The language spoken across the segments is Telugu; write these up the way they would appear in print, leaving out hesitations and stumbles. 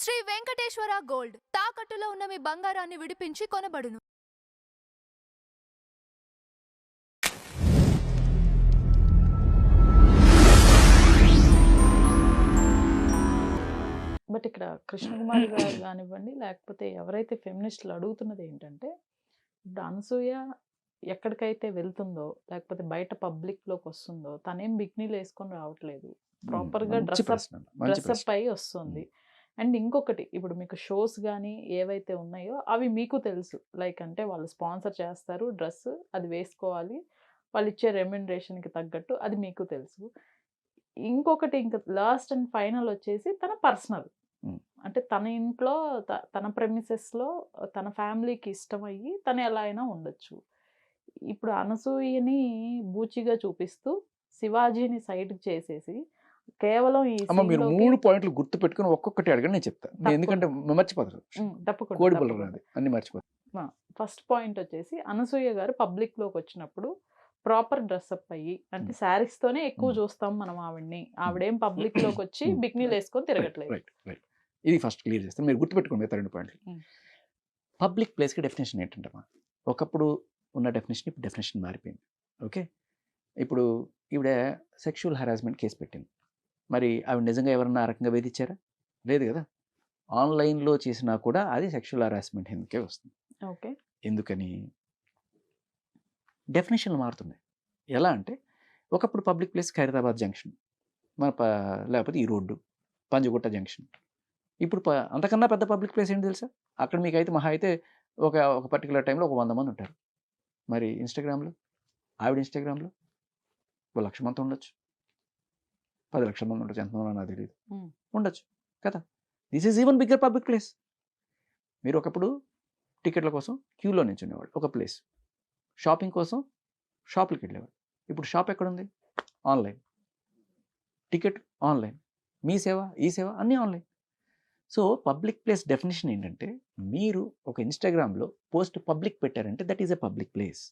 శ్రీ వెంకటేశ్వర గోల్డ్ తాకట్టులో ఉన్న మీ బంగారాన్ని విడిపించి కొనబడును. బట్ ఇక్కడ కృష్ణకుమారి గారు కానివ్వండి, లేకపోతే ఎవరైతే ఫెమినిస్టులు అడుగుతున్నది ఏంటంటే, ఇప్పుడు అనసూయ ఎక్కడికైతే వెళ్తుందో, లేకపోతే బయట పబ్లిక్లోకి వస్తుందో, తనేం బిక్నీలు వేసుకొని రావట్లేదు, ప్రాపర్గా డ్రెస్అప్ అయి వస్తుంది. అండ్ ఇంకొకటి, ఇప్పుడు మీకు షోస్ కానీ ఏవైతే ఉన్నాయో అవి మీకు తెలుసు, లైక్ అంటే వాళ్ళు స్పాన్సర్ చేస్తారు డ్రెస్, అది వేసుకోవాలి, వాళ్ళు ఇచ్చే రెమ్యునరేషన్కి తగ్గట్టు, అది మీకు తెలుసు. ఇంకొకటి, ఇంకా లాస్ట్ అండ్ ఫైనల్ వచ్చేసి తన పర్సనల్, అంటే తన ఇంట్లో తన ప్రెమిసెస్లో తన ఫ్యామిలీకి ఇష్టమయ్యి తను ఎలా అయినా ఉండొచ్చు. ఇప్పుడు అనసూయని బూచిగా చూపిస్తూ శివాజీని సైడ్ చేసేసి కేవలం ఈ మీరు 3 పాయింట్లు గుర్తు పెట్టుకుని ఒక్కొక్కటి అడగండి, నేను చెప్తాను. ఎందుకంటే మర్చిపోతారు, అన్ని మర్చిపోతారు. ఫస్ట్ పాయింట్ వచ్చేసి, అనసూయ గారు పబ్లిక్ లోకి వచ్చినప్పుడు ప్రాపర్ డ్రెస్అప్ అయ్యి, అంటే శారీస్ తోనే ఎక్కువ చూస్తాం మనం ఆవిడ్ని, ఆవిడేం పబ్లిక్ లోకి వచ్చి బిక్నీలు వేసుకొని తిరగట్లేదు. ఇది ఫస్ట్ క్లియర్ చేస్తాను, మీరు గుర్తుపెట్టుకోండి మిగతా 2 పాయింట్లు. పబ్లిక్ ప్లేస్కి డెఫినేషన్ ఏంటంటే, ఒకప్పుడు ఉన్న డెఫినేషన్ ఇప్పుడు డెఫినేషన్ మారిపోయింది. ఓకే, ఇప్పుడు ఈవిడ సెక్షువల్ హెరాస్మెంట్ కేసు పెట్టింది. మరి ఆవిడ నిజంగా ఎవరన్నా ఆ రకంగా వేధించారా? లేదు కదా. ఆన్లైన్లో చేసినా కూడా అది సెక్షువల్ హెరాస్మెంట్ కిందకే వస్తుంది. ఓకే, ఎందుకని డెఫినేషన్లు మారుతున్నాయి. ఎలా అంటే, ఒకప్పుడు పబ్లిక్ ప్లేస్ ఖైరతాబాద్ జంక్షన్, లేకపోతే ఈ రోడ్డు పంజగుట్ట జంక్షన్. ఇప్పుడు అంతకన్నా పెద్ద పబ్లిక్ ప్లేస్ ఏంటి తెలుసా? అక్కడ మీకు అయితే మహా అయితే ఒక పర్టికులర్ టైంలో ఒక 100 మంది ఉంటారు. మరి ఇన్స్టాగ్రామ్లో, ఆవిడ ఇన్స్టాగ్రామ్లో 1,00,000 మంది ఉండొచ్చు, 10 లక్షల మంది ఉండొచ్చు, ఎంతమంది నాకు తెలియదు, ఉండొచ్చు కదా. This is even bigger public place. మీరు ఒకప్పుడు టికెట్ల కోసం క్యూలో నిల్చునేవాళ్ళు ఒక ప్లేస్, షాపింగ్ కోసం షాపులకి వెళ్ళేవాళ్ళు. ఇప్పుడు షాప్ ఎక్కడుంది? ఆన్లైన్. టికెట్ ఆన్లైన్, మీ సేవ ఈ సేవ అన్నీ online. So public place definition ఏంటంటే, మీరు ఒక ఇన్స్టాగ్రామ్లో పోస్ట్ పబ్లిక్ పెట్టారంటే that is a public place.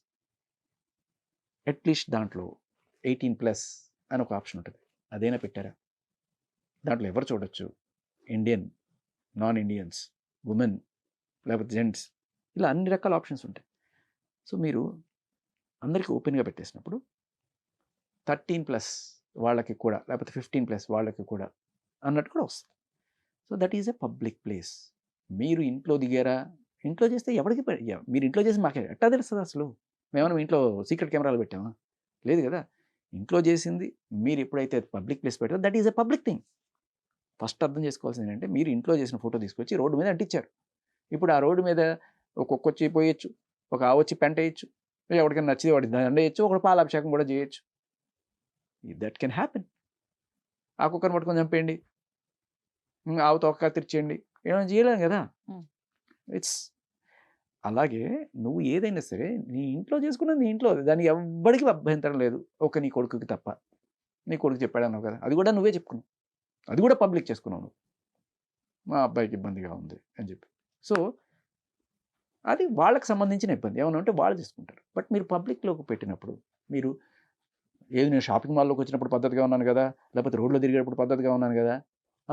At least దాంట్లో 18+ అని ఒక ఆప్షన్ ఉంటుంది, అదైనా పెట్టారా? దాంట్లో ఎవరు చూడొచ్చు? ఇండియన్, నాన్ ఇండియన్స్, ఉమెన్, లేకపోతే జెంట్స్, ఇలా అన్ని రకాల ఆప్షన్స్ ఉంటాయి. సో మీరు అందరికీ ఓపెన్గా పెట్టేసినప్పుడు 13+ వాళ్ళకి కూడా, లేకపోతే 15+ వాళ్ళకి కూడా అన్నట్టు కూడా వస్తుంది. So that is a public place. మీరు ఇంట్లో దిగారా? ఇంట్లో చేస్తే ఎవరికి మీరు ఇంట్లో చేసి మాకే ఎట్టా తెలుస్తుంది అసలు? మేమన్నా ఇంట్లో సీక్రెట్ కెమెరాలు పెట్టామా? లేదు కదా. ఇంట్లో చేసింది మీరు ఎప్పుడైతే పబ్లిక్ ప్లేస్ పెట్టారో that is a public thing. First అర్థం చేసుకోవాల్సింది ఏంటంటే, మీరు ఇంట్లో చేసిన ఫోటో తీసుకొచ్చి రోడ్డు మీద అంటించారు. ఇప్పుడు ఆ రోడ్డు మీద ఒక కుక్క వచ్చి పోయొచ్చు, ఒక ఆవు వచ్చి పెంట వేయచ్చు, ఎవరికైనా నచ్చింది వాడి దండ వేయచ్చు, ఒకటి పాలాభిషేకం కూడా చేయొచ్చు. That can happen. ఆ కుక్కను పట్టుకొని చంపేయండి, ఆవు తోక తెరిచేయండి, ఏమైనా చేయలేం కదా. ఇట్స్ అలాగే నువ్వు ఏదైనా సరే నీ ఇంట్లో చేసుకున్నది నీ ఇంట్లో, దానికి ఎవ్వడికి అభ్యంతరం లేదు, ఒక నీ కొడుకుకి తప్ప. నీ కొడుకు చెప్పాడన్నావు కదా, అది కూడా నువ్వే చెప్పుకున్నావు, అది కూడా పబ్లిక్ చేసుకున్నావు నువ్వు, మా అబ్బాయికి ఇబ్బందిగా ఉంది అని చెప్పి. సో అది వాళ్ళకి సంబంధించిన ఇబ్బంది, ఏమన్నా ఉంటే వాళ్ళు చేసుకుంటారు. బట్ మీరు పబ్లిక్లోకి పెట్టినప్పుడు, మీరు ఏది నేను షాపింగ్ మాల్లోకి వచ్చినప్పుడు పద్ధతిగా ఉన్నాను కదా, లేకపోతే రోడ్లో తిరిగేటప్పుడు పద్ధతిగా ఉన్నాను కదా.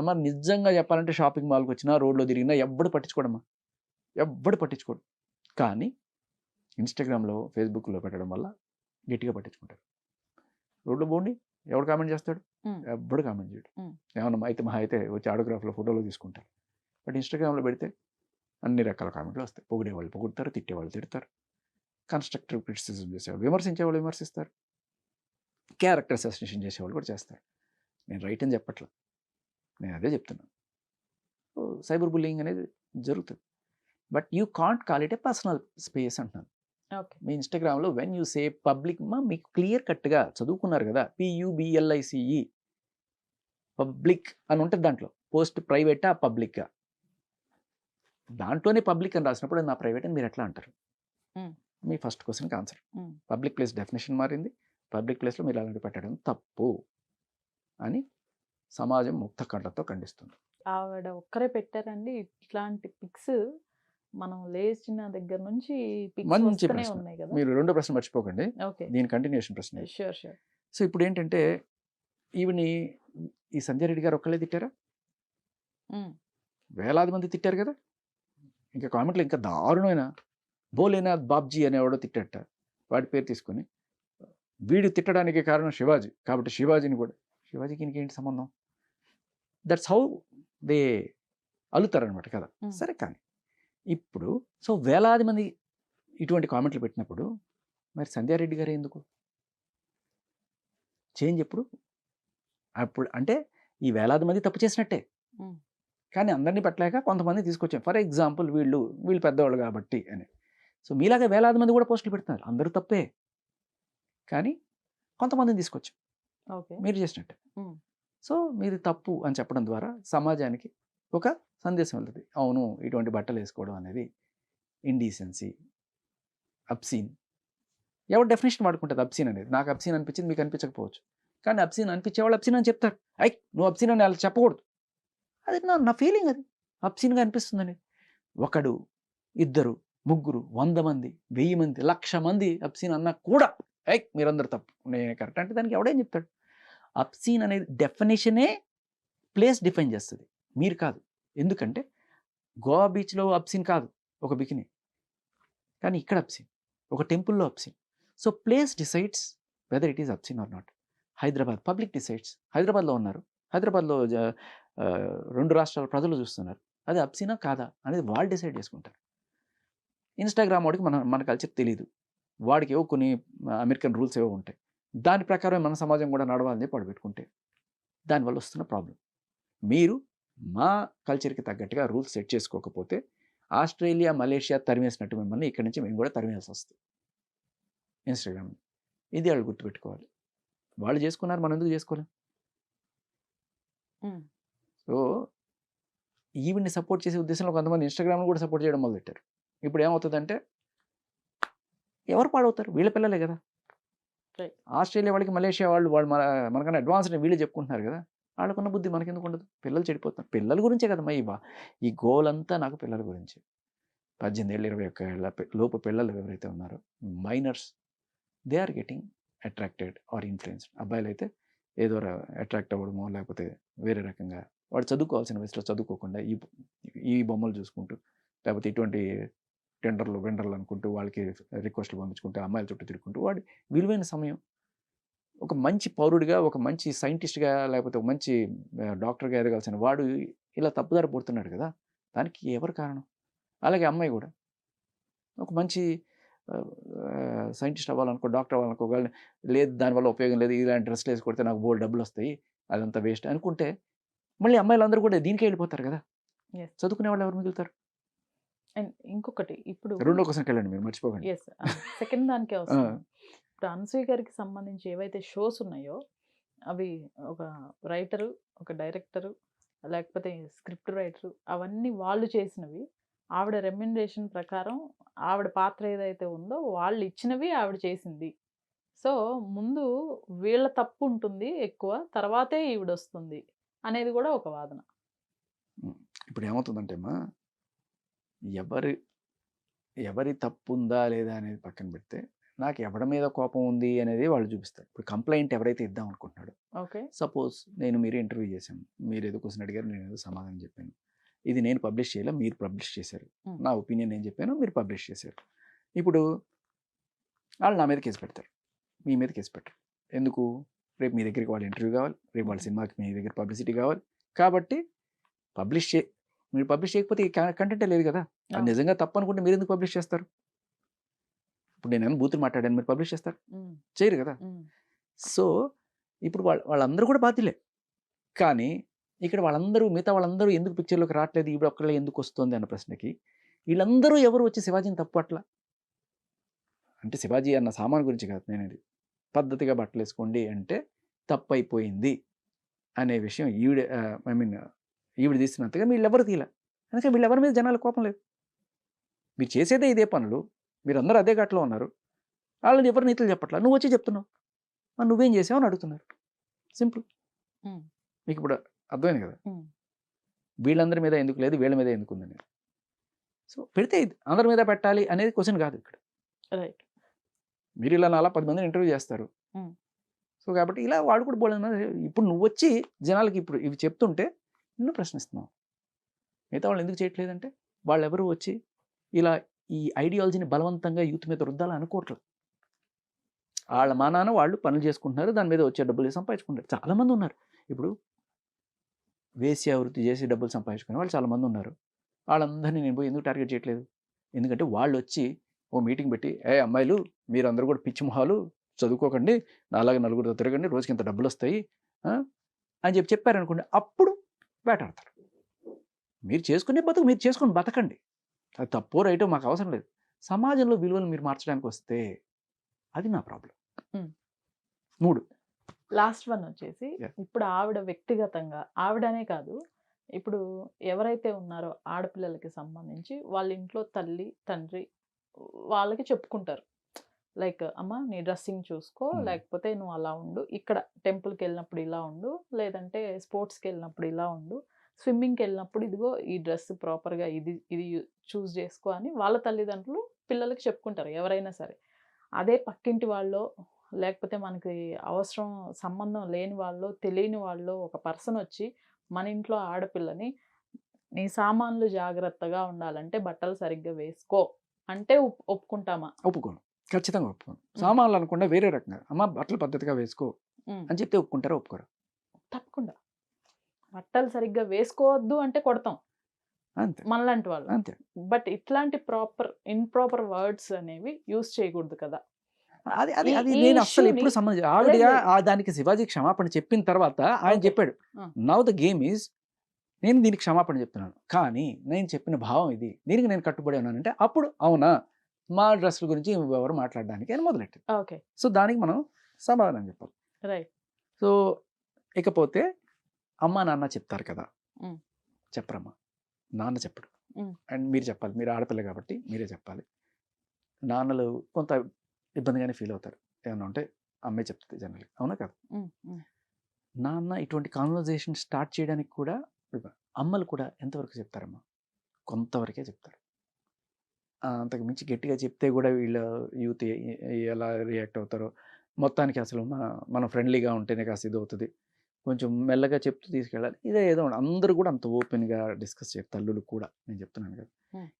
అమ్మ నిజంగా చెప్పాలంటే షాపింగ్ మాల్కి వచ్చినా రోడ్లో తిరిగినా ఎవ్వడు పట్టించుకోడమ్మా, ఎవ్వడు పట్టించుకోడు. కానీ ఇన్స్టాగ్రామ్లో, ఫేస్బుక్లో పెట్టడం వల్ల గట్టిగా పట్టించుకుంటారు. రోడ్లో పోండి, ఎవడు కామెంట్ చేస్తాడు? ఎవ్వడు కామెంట్ చేయడు. ఏమన్నా అయితే మహా అయితే వచ్చి ఆటోగ్రాఫ్లో ఫోటోలు తీసుకుంటారు. బట్ ఇన్స్టాగ్రామ్లో పెడితే అన్ని రకాల కామెంట్లు వస్తాయి. పొగిడేవాళ్ళు పొగుడతారు, తిట్టేవాళ్ళు తిడతారు, కన్స్ట్రక్టివ్ క్రిటిసిజం చేసేవాళ్ళు, విమర్శించేవాళ్ళు విమర్శిస్తారు, క్యారెక్టర్ అసాసినేషన్ చేసేవాళ్ళు కూడా చేస్తారు. నేను రైట్ అని చెప్పట్లా, నేను అదే చెప్తున్నాను. సైబర్ బుల్లింగ్ అనేది జరుగుతుంది. But you can't call it A personal space అంటున్నాను. మీ ఇన్స్టాగ్రామ్లో వెన్ యూ సే పబ్లిక్, మీకు క్లియర్ కట్గా చదువుకున్నారు కదా, PUBLICE పబ్లిక్ అని ఉంటుంది. దాంట్లో పోస్ట్ ప్రైవేటా పబ్లిక్గా, దాంట్లోనే పబ్లిక్ అని రాసినప్పుడు నా ప్రైవేట్ అని మీరు ఎట్లా అంటారు? మీ ఫస్ట్ క్వశ్చన్కి ఆన్సర్. పబ్లిక్ ప్లేస్ డెఫినేషన్ మారింది, పబ్లిక్ ప్లేస్లో మీరు అలాంటి పెట్టడం తప్పు అని సమాజం ముక్త కంటతో ఖండిస్తుంది. ఆవిడ ఒక్కరే పెట్టారండి ఇట్లాంటి పిక్స్? మనం లేచిన దగ్గర నుంచి మంచి ప్రశ్న. మీరు రెండో ప్రశ్న మర్చిపోకండి, దీని కంటిన్యూషన్ ప్రశ్న. సో ఇప్పుడు ఏంటంటే, ఈవిని ఈ సంజయ్ రెడ్డి గారు ఒక్కళ్ళే తిట్టారా? వేలాది మంది తిట్టారు కదా. ఇంకా కామెంట్లు ఇంకా దారుణమైన భోలేనాథ్ బాబ్జీ అనేవాడో తిట్టట, వాడి పేరు తీసుకొని. వీడు తిట్టడానికి కారణం శివాజీ, కాబట్టి శివాజీని కూడా, శివాజీకి ఇంకేంటి సంబంధం? దట్స్ హౌ దే అల్లుతారనమాట కదా. సరే, కానీ ఇప్పుడు సో వేలాది మంది ఇటువంటి కామెంట్లు పెట్టినప్పుడు మరి సంధ్యారెడ్డి గారు ఎందుకు చేంజ్? ఎప్పుడు? అప్పుడు అంటే ఈ వేలాది మంది తప్పు చేసినట్టే, కానీ అందరినీ పెట్టలేక కొంతమంది తీసుకొచ్చాం. ఫర్ ఎగ్జాంపుల్ వీళ్ళు పెద్దవాళ్ళు కాబట్టి అని. సో మీలాగా వేలాది మంది కూడా పోస్టులు పెడుతున్నారు, అందరూ తప్పే, కానీ కొంతమందిని తీసుకొచ్చాం మీరు చేసినట్టే. సో మీరు తప్పు అని చెప్పడం ద్వారా సమాజానికి ఒక సందేశం వెళ్తుంది. అవును, ఇటువంటి బట్టలు వేసుకోవడం అనేది ఇండీసెన్సీ, అబ్సీన్. ఎవరు డెఫినేషన్ వాడుకుంటుంది అబ్సీన్ అనేది? నాకు అబ్సీన్ అనిపించింది, మీకు అనిపించకపోవచ్చు, కానీ అబ్సీన్ అనిపించేవాళ్ళు అబ్సీన్ అని చెప్తారు. నువ్వు అబ్సీన్ అని వాళ్ళు చెప్పకూడదు. అది నా ఫీలింగ్, అది అబ్సీన్గా అనిపిస్తుందని. ఒకడు, ఇద్దరు, ముగ్గురు, 100 మంది, 1000 మంది, 1,00,000 మంది అబ్సీన్ అన్నా కూడా మీరందరూ తప్పు, నేను కరెక్ట్ అంటే దానికి ఎవడేం చెప్తాడు? అబ్సీన్ అనేది డెఫినేషనే ప్లేస్ డిఫైన్ చేస్తుంది, మీరు కాదు. ఎందుకంటే గోవా బీచ్లో అబ్సీన్ కాదు ఒక బికినీ, కానీ ఇక్కడ అబ్సీన్, ఒక టెంపుల్లో obscene. So place decides whether it is obscene or not. Hyderabad public decides. హైదరాబాద్లో ఉన్నారు, హైదరాబాద్లో 2 రాష్ట్రాల ప్రజలు చూస్తున్నారు, అది అబ్సీనా కాదా అనేది వాళ్ళు డిసైడ్ చేసుకుంటారు. ఇన్స్టాగ్రామ్ వాడికి మన కల్చర్ తెలియదు, వాడికి ఏవో కొన్ని అమెరికన్ రూల్స్ ఏవో ఉంటాయి, దాని ప్రకారం మన సమాజం కూడా నడవాలని చెప్పి వాడు పెట్టుకుంటే దానివల్ల వస్తున్న ప్రాబ్లం. మీరు మా కల్చర్కి తగ్గట్టుగా రూల్స్ సెట్ చేసుకోకపోతే ఆస్ట్రేలియా, మలేషియా తరిమేసినట్టు మిమ్మల్ని ఇక్కడి నుంచి మేము కూడా తరిమేయాల్సి వస్తుంది ఇన్స్టాగ్రామ్. ఇది వాళ్ళు గుర్తుపెట్టుకోవాలి. వాళ్ళు చేసుకున్నారు, మనం ఎందుకు చేసుకోలేం? సో ఈవిడ్ని సపోర్ట్ చేసే ఉద్దేశంలో కొంతమంది ఇన్స్టాగ్రామ్ని కూడా సపోర్ట్ చేయడం మొదలెట్టారు. ఇప్పుడు ఏమవుతుందంటే ఎవరు పాడవుతారు? వీళ్ళ పిల్లలే కదా. ఆస్ట్రేలియా వాళ్ళకి మలేషియా వాళ్ళు మనకన్నా అడ్వాన్స్డ్ వీళ్ళు చెప్పుకుంటున్నారు కదా, వాళ్ళకున్న బుద్ధి మనకెందుకు ఉండదు? పిల్లలు చెడిపోతున్నారు. పిల్లల గురించే కదమ్మా ఈ గోల్ అంతా. నాకు పిల్లల గురించి 18 ఏళ్ళు 21 ఏళ్ళ లోపు పిల్లలు ఎవరైతే ఉన్నారో, minors, they are getting attracted or influenced. అబ్బాయిలు అయితే ఏదో అట్రాక్ట్ అవ్వడమో, లేకపోతే వేరే రకంగా వాడు చదువుకోవాల్సిన వయసులో చదువుకోకుండా ఈ బొమ్మలు చూసుకుంటూ, లేకపోతే ఇటువంటి వెండర్లు అనుకుంటూ వాళ్ళకి రిక్వెస్ట్లు పంపించుకుంటూ అమ్మాయిల చుట్టూ తిరుగుకుంటూ వాడి విలువైన సమయం ఒక మంచి పౌరుడిగా, ఒక మంచి సైంటిస్ట్గా, లేకపోతే ఒక మంచి డాక్టర్గా ఎదగాల్సిన వాడు ఇలా తప్పుదారి పడుతున్నాడు కదా. దానికి ఎవరు కారణం? అలాగే అమ్మాయి కూడా ఒక మంచి సైంటిస్ట్ అవ్వాలనుకో, డాక్టర్ అవ్వాలనుకో, లేదు దానివల్ల ఉపయోగం లేదు, ఇలాంటి డ్రెస్లు వేసి కొడితే నాకు బోల్డ్ డబ్బులు వస్తాయి, అదంతా వేస్ట్ అనుకుంటే మళ్ళీ అమ్మాయిలు అందరూ కూడా దీనికే వెళ్ళిపోతారు కదా. చదువుకునే వాళ్ళు ఎవరు మిగులుతారు? అండ్ ఇంకొకటి, ఇప్పుడు రెండో క్వశ్చన్కి వెళ్ళండి, మీరు మర్చిపోకండి. సెకండ్ దానికే వస్తుంది. ఇప్పుడు అనసూయ గారికి సంబంధించి ఏవైతే షోస్ ఉన్నాయో అవి ఒక రైటరు, ఒక డైరెక్టరు, లేకపోతే స్క్రిప్ట్ రైటరు, అవన్నీ వాళ్ళు చేసినవి. ఆవిడ రెమ్యునరేషన్ ప్రకారం ఆవిడ పాత్ర ఏదైతే ఉందో వాళ్ళు ఇచ్చినవి ఆవిడ చేసింది. సో ముందు వీళ్ళ తప్పు ఉంటుంది ఎక్కువ, తర్వాతే ఈవిడ వస్తుంది అనేది కూడా ఒక వాదన. ఇప్పుడు ఏమవుతుందంటే అమ్మా, ఎవరి తప్పు ఉందా లేదా అనేది పక్కన పెడితే, నాకు ఎవరి మీద కోపం ఉంది అనేది వాళ్ళు చూపిస్తారు. ఇప్పుడు కంప్లైంట్ ఎవరైతే ఇద్దాం అనుకుంటున్నాడు, ఓకే, సపోజ్ మీరు ఇంటర్వ్యూ చేశాను, మీరు ఏదో క్వశ్చన్ అడిగారు, నేను ఏదో సమాధానం చెప్పాను, ఇది నేను పబ్లిష్ చేయాలా, మీరు పబ్లిష్ చేశారు, నా ఒపీనియన్ నేను చెప్పాను, మీరు పబ్లిష్ చేశారు. ఇప్పుడు వాళ్ళు నా మీద కేసు పెడతారు, మీ మీద కేసు పెట్టరు. ఎందుకు? రేపు మీ దగ్గరికి వాళ్ళ ఇంటర్వ్యూ కావాలి, రేపు వాళ్ళ సినిమాకి మీ దగ్గర పబ్లిసిటీ కావాలి, కాబట్టి మీరు పబ్లిష్ చేయకపోతే కంటెంటే లేదు కదా. అది నిజంగా తప్పు అనుకుంటే మీరు ఎందుకు పబ్లిష్ చేస్తారు? ఇప్పుడు నేను బూతులు మాట్లాడాను, మీరు పబ్లిష్ చేస్తారు? చేయరు కదా. సో ఇప్పుడు వాళ్ళందరూ కూడా బాధ్యులే, కానీ ఇక్కడ మిగతా వాళ్ళందరూ ఎందుకు పిక్చర్లోకి రావట్లేదు, ఇప్పుడు ఒక్కళ్ళే ఎందుకు వస్తుంది అన్న ప్రశ్నకి వీళ్ళందరూ ఎవరు వచ్చి శివాజీని తప్పు అట్లా అంటే, శివాజీ అన్న సామాన్ గురించి కాదు నేనేది, పద్ధతిగా బట్టలు వేసుకోండి అంటే తప్పు అయిపోయింది అనే విషయం ఈవిడ తీసినంతగా వీళ్ళెవరు తీయలే. అందుకే వీళ్ళెవరి మీద జనాల కోపం లేదు. మీరు చేసేదే ఇదే పనులు, మీరు అందరూ అదే ఘట్లో ఉన్నారు, వాళ్ళని ఎవరు నీతులు చెప్పట్లా, నువ్వు వచ్చి చెప్తున్నావు, నువ్వేం చేసావు అని అడుగుతున్నారు. సింపుల్. మీకు ఇప్పుడు అర్థమైంది కదా, వీళ్ళందరి మీద ఎందుకు లేదు, వీళ్ళ మీద ఎందుకు ఉందని. సో పెడితే అందరి మీద పెట్టాలి అనేది క్వశ్చన్ కాదు ఇక్కడ. రైట్. మీరు ఇలా 10 మందిని ఇంటర్వ్యూ చేస్తారు, సో కాబట్టి ఇలా వాడు కూడా ఇప్పుడు నువ్వు వచ్చి జనాలకి ఇప్పుడు ఇవి చెప్తుంటే నిన్ను ప్రశ్నిస్తున్నావు. మిగతా వాళ్ళు ఎందుకు చేయట్లేదంటే వాళ్ళు ఎవరు వచ్చి ఇలా ఈ ఐడియాలజీని బలవంతంగా యూత్ మీద రుద్దాలని అనుకోవట్లేదు. వాళ్ళ మా నాన్న వాళ్ళు పనులు చేసుకుంటున్నారు, దాని మీద వచ్చే డబ్బులు సంపాదించుకుంటారు. చాలామంది ఉన్నారు ఇప్పుడు వేశ్య వృత్తి చేసి డబ్బులు సంపాదించుకునే వాళ్ళు చాలామంది ఉన్నారు. వాళ్ళందరినీ నేను పోయి ఎందుకు టార్గెట్ చేయట్లేదు? ఎందుకంటే వాళ్ళు వచ్చి ఓ మీటింగ్ పెట్టి అమ్మాయిలు మీరు అందరూ కూడా పిచ్చి మొహాలు చదువుకోకండి, నాలాగా నలుగురితో తిరగండి, రోజుకి ఇంత డబ్బులు వస్తాయి అని చెప్పారనుకోండి, అప్పుడు వేటాడతారు. మీరు చేసుకునే బతుకు మీరు చేసుకొని బతకండి, అది తప్పో రైటో మాకు అవసరం లేదు. సమాజంలో విలువలు మీరు మార్చడానికి వస్తే అది నా ప్రాబ్లం. 3 లాస్ట్ వన్ వచ్చేసి ఇప్పుడు ఆవిడ వ్యక్తిగతంగా ఆవిడనే కాదు, ఇప్పుడు ఎవరైతే ఉన్నారో ఆడపిల్లలకి సంబంధించి వాళ్ళ ఇంట్లో తల్లి తండ్రి వాళ్ళకి చెప్పుకుంటారు, లైక్ అమ్మ నీ డ్రెస్సింగ్ చూసుకో, లేకపోతే నువ్వు అలా ఉండు, ఇక్కడ టెంపుల్కి వెళ్ళినప్పుడు ఇలా ఉండు, లేదంటే స్పోర్ట్స్కి వెళ్ళినప్పుడు ఇలా ఉండు, స్విమ్మింగ్కి వెళ్ళినప్పుడు ఇదిగో ఈ డ్రెస్ ప్రాపర్గా ఇది ఇది చూస్ చేసుకో అని వాళ్ళ తల్లిదండ్రులు పిల్లలకి చెప్పుకుంటారు ఎవరైనా సరే. అదే పక్కింటి వాళ్ళు లేకపోతే మనకి అవసరం సంబంధం లేని వాళ్ళు తెలియని వాళ్ళు ఒక పర్సన్ వచ్చి మన ఇంట్లో ఆడపిల్లని నీ సామాన్లు జాగ్రత్తగా ఉండాలంటే బట్టలు సరిగ్గా వేసుకో అంటే ఒప్పుకుంటామా? ఒప్పుకోను, ఖచ్చితంగా ఒప్పుకోను. సామాన్లు అనుకుండా వేరే రకంగా అమ్మ బట్టలు పద్ధతిగా వేసుకో అని చెప్తే ఒప్పుకుంటారా? ఒప్పుకోరా? తప్పకుండా. బట్టలు సరిగ్గా వేసుకోవద్దు అంటే కొడతాం అంతే, మనలాంటి వాళ్ళు అంతే. బట్ ఇట్లాంటి ఇంప్రాపర్ వర్డ్స్ అనేవి యూజ్ చేయకూడదు కదా. అది అది అది నేను అసలు ఎప్పుడు సంబంధించి ఆవిడ దానికి శివాజీ క్షమాపణ చెప్పిన తర్వాత ఆయన చెప్పాడు, నౌ ద గేమ్ ఈజ్ నేను దీనికి క్షమాపణ చెప్తున్నాను, కానీ నేను చెప్పిన భావం ఇది, దీనికి నేను కట్టుబడి ఉన్నానంటే అప్పుడు అవునా మా డ్రెస్సుల గురించి ఎవరు మాట్లాడడానికి అని మొదలెట్టారు. ఓకే, సో దానికి మనం సమాధానం చెప్పాలి. రైట్. సో ఇకపోతే అమ్మ నాన్న చెప్తారు కదా, చెప్పరమ్మా, నాన్న చెప్పడు. అండ్ మీరు చెప్పాలి, మీరు ఆడపిల్ల కాబట్టి మీరే చెప్పాలి. నాన్నలు కొంత ఇబ్బందిగానే ఫీల్ అవుతారు, ఏమన్నా ఉంటే అమ్మే చెప్తుంది జనరల్గా, అవునా కదా? నాన్న ఇటువంటి కాన్వర్జేషన్ స్టార్ట్ చేయడానికి కూడా అమ్మలు కూడా ఎంతవరకు చెప్తారమ్మా? కొంతవరకే చెప్తారు. అంతకు మించి గట్టిగా చెప్తే కూడా వీళ్ళ యూత్ ఎలా రియాక్ట్ అవుతారో. మొత్తానికి అసలు మనం ఫ్రెండ్లీగా ఉంటేనే కాస్త ఇది అవుతుంది, కొంచెం మెల్లగా చెప్తూ తీసుకెళ్ళాలి, ఇదే ఏదో అందరూ కూడా అంత ఓపెన్గా డిస్కస్ చేయరు, తల్లులు కూడా, నేను చెప్తున్నాను కదా.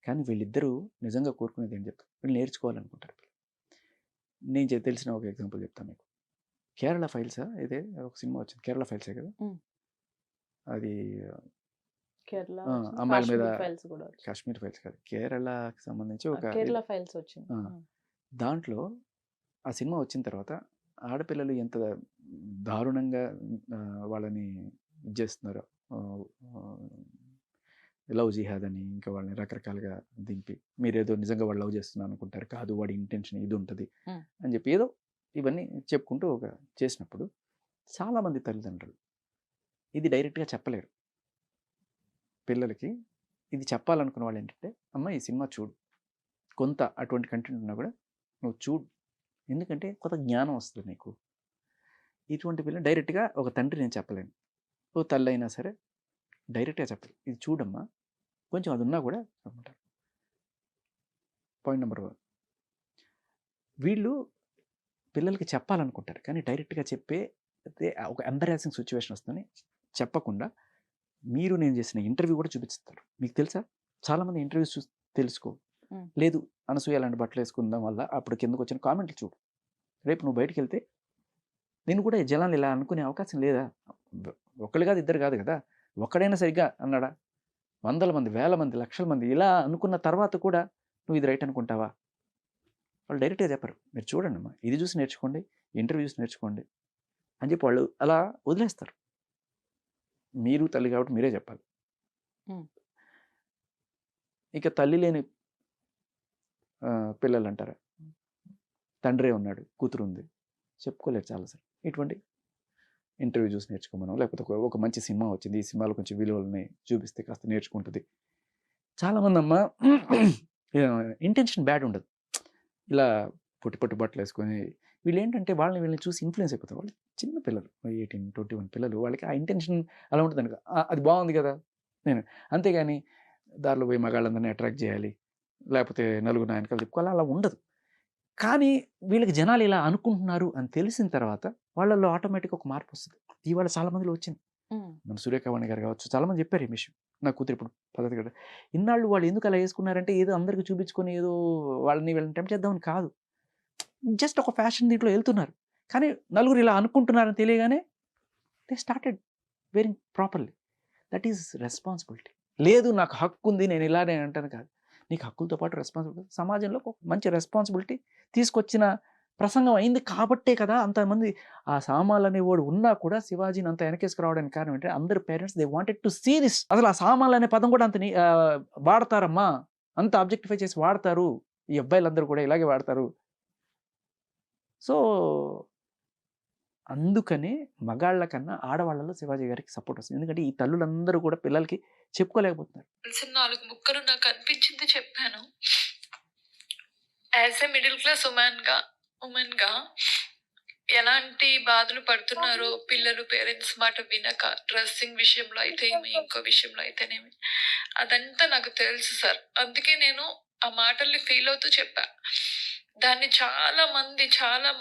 కానీ వీళ్ళిద్దరూ నిజంగా కోరుకునేది ఏం చెప్తారు, వీళ్ళు నేర్చుకోవాలనుకుంటారు. నేను తెలిసిన ఒక ఎగ్జాంపుల్ చెప్తాను మీకు. కేరళ ఫైల్సా ఇదే ఒక సినిమా వచ్చింది, కేరళ ఫైల్సే కదా అది, అమ్మాయిల మీద కాశ్మీర్ ఫైల్స్ కాదు, కేరళకి సంబంధించి ఒక కేరళ ఫైల్స్ వచ్చింది. దాంట్లో ఆ సినిమా వచ్చిన తర్వాత ఆడపిల్లలు ఎంత దారుణంగా వాళ్ళని ఇది చేస్తున్నారో, లవ్ జిహాద్ అని ఇంకా వాళ్ళని రకరకాలుగా దింపి మీరేదో నిజంగా వాళ్ళు లవ్ చేస్తున్నారు అనుకుంటారు, కాదు వాడి ఇంటెన్షన్ ఇది ఉంటుంది అని చెప్పి ఏదో ఇవన్నీ చెప్పుకుంటూ ఒక చేసినప్పుడు చాలామంది తల్లిదండ్రులు ఇది డైరెక్ట్గా చెప్పలేరు పిల్లలకి. ఇది చెప్పాలనుకున్న వాళ్ళు ఏంటంటే, అమ్మ ఈ సినిమా చూడు, కొంత అటువంటి కంటెంట్ ఉన్నా కూడా నువ్వు చూడు, ఎందుకంటే కొంత జ్ఞానం వస్తుంది నీకు. ఇటువంటి పిల్లలు డైరెక్ట్గా ఒక తండ్రి నేను చెప్పలేను, ఓ తల్లి అయినా సరే డైరెక్ట్గా చెప్పాలి, ఇది చూడమ్మా, కొంచెం అది ఉన్నా కూడా అనుకుంటారు. పాయింట్ నెంబర్ 1, వీళ్ళు పిల్లలకి చెప్పాలనుకుంటారు కానీ డైరెక్ట్గా చెప్పే ఒక ఎంబరాసింగ్ సిచ్యువేషన్ వస్తుందని చెప్పకుండా మీరు నేను చేసిన ఇంటర్వ్యూ కూడా చూపిస్తారు. మీకు తెలుసా, చాలామంది ఇంటర్వ్యూస్ చూసి తెలుసుకో లేదు అనసూయ అలాంటి బట్టలు వేసుకుందాం వల్ల అప్పుడు కిందకు వచ్చిన కామెంట్లు చూడు, రేపు నువ్వు బయటికి వెళ్తే నేను కూడా జనాలు ఇలా అనుకునే అవకాశం లేదా? ఒకళ్ళు కాదు ఇద్దరు కాదు కదా, ఒక్కడైనా సరిగ్గా అన్నాడా? వందల మంది, వేల మంది, లక్షల మంది ఇలా అనుకున్న తర్వాత కూడా నువ్వు ఇది రైట్ అనుకుంటావా? వాళ్ళు డైరెక్ట్గా చెప్పరు, మీరు చూడండి అమ్మా, ఇది చూసి నేర్చుకోండి, ఇంటర్వ్యూస్ నేర్చుకోండి అని చెప్పి వాళ్ళు అలా వదిలేస్తారు. మీరు తల్లి కాబట్టి మీరే చెప్పాలి. ఇక తల్లి లేని పిల్లలు అంటారా, తండ్రే ఉన్నాడు, కూతురు ఉంది, చెప్పుకోలేరు చాలాసార్లు. ఇటువంటి ఇంటర్వ్యూ చూసి నేర్చుకోమను, లేకపోతే ఒక మంచి సినిమా వచ్చింది, ఈ సినిమాలో కొంచెం విలువలని చూపిస్తే కాస్త నేర్చుకుంటుంది. చాలామంది అమ్మ ఇంటెన్షన్ బ్యాడ్ ఉండదు, ఇలా పొట్టి పొట్టి బట్టలు వేసుకొని వీళ్ళు ఏంటంటే వీళ్ళని చూసి ఇన్ఫ్లుయెన్స్ అయిపోతారు. వాళ్ళు చిన్న పిల్లలు, 18, 21 పిల్లలు, వాళ్ళకి ఆ ఇంటెన్షన్ అలా ఉంటుంది అనుకో, అది బాగుంది కదా నేను, అంతేగాని దారిలో పోయి మగాళ్ళందరినీ అట్రాక్ట్ చేయాలి, లేకపోతే నలుగురు నాయనకాలు చెప్పుకోవాలి, అలా ఉండదు. కానీ వీళ్ళకి జనాలు ఇలా అనుకుంటున్నారు అని తెలిసిన తర్వాత వాళ్ళల్లో ఆటోమేటిక్గా ఒక మార్పు వస్తుంది. ఇవాళ చాలామందిలో వచ్చింది, మన సూర్యకావాణి గారు కావచ్చు, చాలామంది చెప్పారు ఈ విషయం, నా కూతురు ఇప్పుడు పద్ధతి కదా. ఇన్నాళ్ళు వాళ్ళు ఎందుకు అలా వేసుకున్నారంటే ఏదో అందరికి చూపించుకొని ఏదో వాళ్ళని వీళ్ళని టెంప్ట్ చేద్దామని కాదు. జస్ట్ ఒక ఫ్యాషన్ దీంట్లో వెళ్తున్నారు. కానీ నలుగురు ఇలా అనుకుంటున్నారని తెలియగానే they started wearing properly. That is responsibility. లేదు నాకు హక్కు ఉంది నేను ఇలానే అంటాను కాదు. నీకు హక్కులతో పాటు రెస్పాన్సిబిలిటీ, సమాజంలో ఒక మంచి రెస్పాన్సిబిలిటీ తీసుకొచ్చిన ప్రసంగం అయింది కాబట్టే కదా అంతమంది ఆ సామాన్లు అనేవాడు ఉన్నా కూడా శివాజీని అంత వెనకేసుకురావడానికి కారణం ఏంటంటే అందరు parents they wanted to see this. అసలు ఆ సామాన్లు అనే పదం కూడా అంత వాడతారమ్మా, అంత ఆబ్జెక్టిఫై చేసి వాడతారు. ఈ అబ్బాయిలందరూ కూడా ఇలాగే వాడతారు. సో అందుకనే మగాళ్ళ కన్నా ఆడవాళ్ళలో శివాజీ గారికి సపోర్ట్ వస్తుంది. ఎందుకంటే ఈ తల్లులందరూ కూడా పిల్లలకి చెప్పుకోలేకపోతున్నారు. తెలిసిన 4 ముక్కలు నాకు అనిపించింది చెప్పాను. As a middle class women గా ఎలాంటి బాధలు పడుతున్నారో పిల్లలు పేరెంట్స్ మాట వినక, డ్రెస్సింగ్ విషయంలో అయితే ఇంకో విషయంలో అయితేనేమి, అదంతా నాకు తెలుసు సార్. అందుకే నేను ఆ మాటల్ని ఫీల్ అవుతూ చెప్పా. దాన్ని చాలా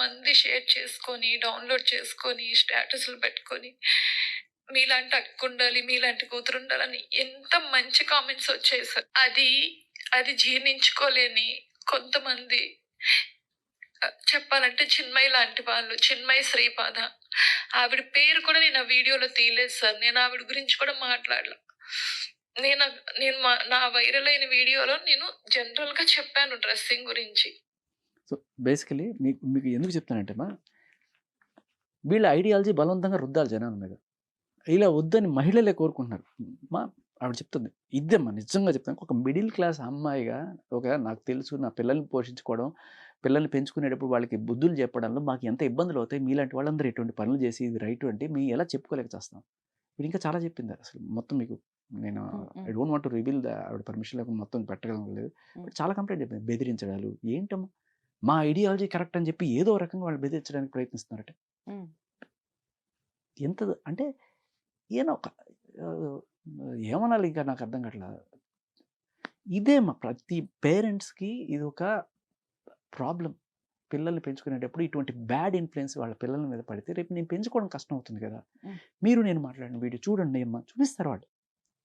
మంది షేర్ చేసుకొని, డౌన్లోడ్ చేసుకొని, స్టేటస్లు పెట్టుకొని, మీలాంటి అక్క ఉండాలి, మీలాంటి కూతురు ఉండాలని ఎంత మంచి కామెంట్స్ వచ్చాయి సార్. అది జీర్ణించుకోలేని కొంతమంది, చెప్పాలంటే చిన్మయి లాంటి వాళ్ళు, చిన్మయి శ్రీపాద, ఆవిడ పేరు కూడా నేను ఆ వీడియోలో తీయలేదు సార్. నేను ఆవిడ గురించి కూడా మాట్లాడలా. నేను నా వైరల్ అయిన వీడియోలో నేను జనరల్ గా చెప్పాను డ్రెస్సింగ్ గురించి. సో బేసికలీ మీకు ఎందుకు చెప్తానంటే వీళ్ళ ఐడియాలజీ బలవంతంగా రుద్దాలి జనాల మీద. ఇలా వద్దని మహిళలే కోరుకుంటున్నారు. ఆవిడ చెప్తుంది ఇదేమ్మా, నిజంగా చెప్తాను. ఒక మిడిల్ క్లాస్ అమ్మాయిగా నాకు తెలుసు నా పిల్లల్ని పోషించుకోవడం, పిల్లల్ని పెంచుకునేటప్పుడు వాళ్ళకి బుద్ధులు చెప్పడంలో మాకు ఎంత ఇబ్బందులు అవుతాయి. మీలాంటి వాళ్ళందరూ ఎటువంటి పనులు చేసి ఇది రైట్ అంటే మేము ఎలా చెప్పుకోలేక చేస్తాం. ఇప్పుడు ఇంకా చాలా చెప్పింది. అసలు మొత్తం మీకు నేను I don't want to reveal ఆవిడ పర్మిషన్ లేకుండా మొత్తం పెట్టగలం లేదు. బట్ చాలా కంప్లైంట్ చెప్పింది. బెదిరించడాలు ఏంటమ్మా, మా ఐడియాలజీ కరెక్ట్ అని చెప్పి ఏదో రకంగా వాళ్ళు బెదిరించడానికి ప్రయత్నిస్తున్నారట. ఎంత అంటే ఏమో ఏమనాలి, ఇంకా నాకు అర్థం కావట్లా. ఇదేమా ప్రతి పేరెంట్స్కి ఇది ఒక ప్రాబ్లం. పిల్లల్ని పెంచుకునేటప్పుడు ఇటువంటి బ్యాడ్ ఇన్ఫ్లుయెన్స్ వాళ్ళ పిల్లల మీద పడితే రేపు నేను పెంచుకోవడం కష్టం అవుతుంది కదా. మీరు నేను మాట్లాడిన వీడియో చూడండి అమ్మా, చూపిస్తారు వాళ్ళు.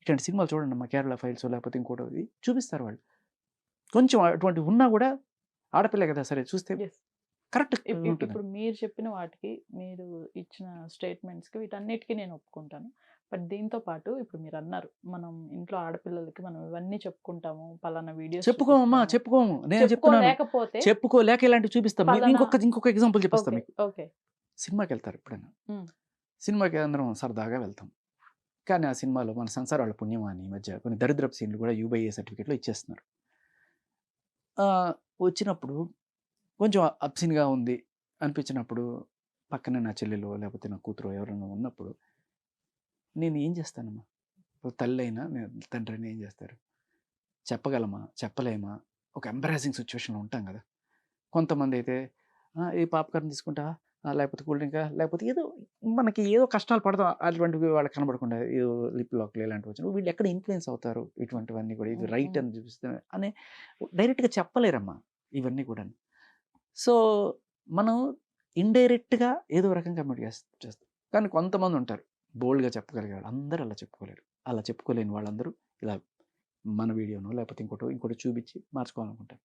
ఇట్లాంటి సినిమాలు చూడండి అమ్మా, కేరళ ఫైల్స్ లేకపోతే ఇంకోటి చూపిస్తారు వాళ్ళు. కొంచెం అటువంటి ఉన్నా కూడా ఆడపిల్ల కదా, సరే చూస్తే కరెక్ట్. ఇప్పుడు మీరు చెప్పిన వాటికి, మీరు ఇచ్చిన స్టేట్మెంట్స్కి, వీటన్నిటికీ నేను ఒప్పుకుంటాను. బట్ దీంతో పాటు ఇప్పుడు మీరు అన్నారు మనం ఇంట్లో ఆడపిల్లలకి మనం ఇవన్నీ చెప్పుకుంటాము, పలానా వీడియోస్ చెప్పుకోమమ్మా, చెప్పుకోము. నేను చెప్తున్నాను లేకపోతే చెప్పుకోలేక ఇలాంటివి చూపిస్తాం. ఇంకొక ఎగ్జాంపుల్ చెప్పేస్తాం మీకు. ఓకే, సినిమాకి వెళ్తారు ఎప్పుడైనా, సినిమాకి అందరం సరదాగా వెళ్తాం. కానీ ఆ సినిమాలో మన సంసార వాళ్ళ పుణ్యమా అని ఈ మధ్య కొన్ని దరిద్రపు సీన్లు కూడా UBA సర్టిఫికేట్లో ఇచ్చేస్తున్నారు. వచ్చినప్పుడు కొంచెం అప్సిన్గా ఉంది అనిపించినప్పుడు పక్కనే నా చెల్లెలు లేకపోతే నా కూతురు ఎవరైనా ఉన్నప్పుడు నేను ఏం చేస్తానమ్మా, తల్లి అయినా తండ్రి అయినా ఏం చేస్తారు, చెప్పగలమా చెప్పలేమా, ఒక ఎంబరాసింగ్ సిచ్యువేషన్లో ఉంటాం కదా. కొంతమంది అయితే ఈ పాప్కార్న్ తీసుకుంటా, లేకపోతే కూల్ డ్రింకా, లేకపోతే ఏదో మనకి ఏదో కష్టాలు పడతాం, అటువంటివి వాళ్ళకి కనబడకుండా ఏదో లిప్ లాక్లు ఇలాంటివి వచ్చిన వీళ్ళు ఎక్కడ ఇన్ఫ్లుయెన్స్ అవుతారు. ఇటువంటివన్నీ కూడా ఇది రైట్ అని చూపిస్తే అని డైరెక్ట్గా చెప్పలేరమ్మా ఇవన్నీ కూడా. సో మనం ఇండైరెక్ట్గా ఏదో రకంగా కమ్యూనికేట్ చేస్తాం. కానీ కొంతమంది ఉంటారు బోల్డ్గా చెప్పగలిగారు, అందరూ అలా చెప్పుకోలేరు. అలా చెప్పుకోలేని వాళ్ళందరూ ఇలా మన వీడియోనో లేకపోతే ఇంకోటి చూపించి మార్చుకోవాలనుకుంటారు.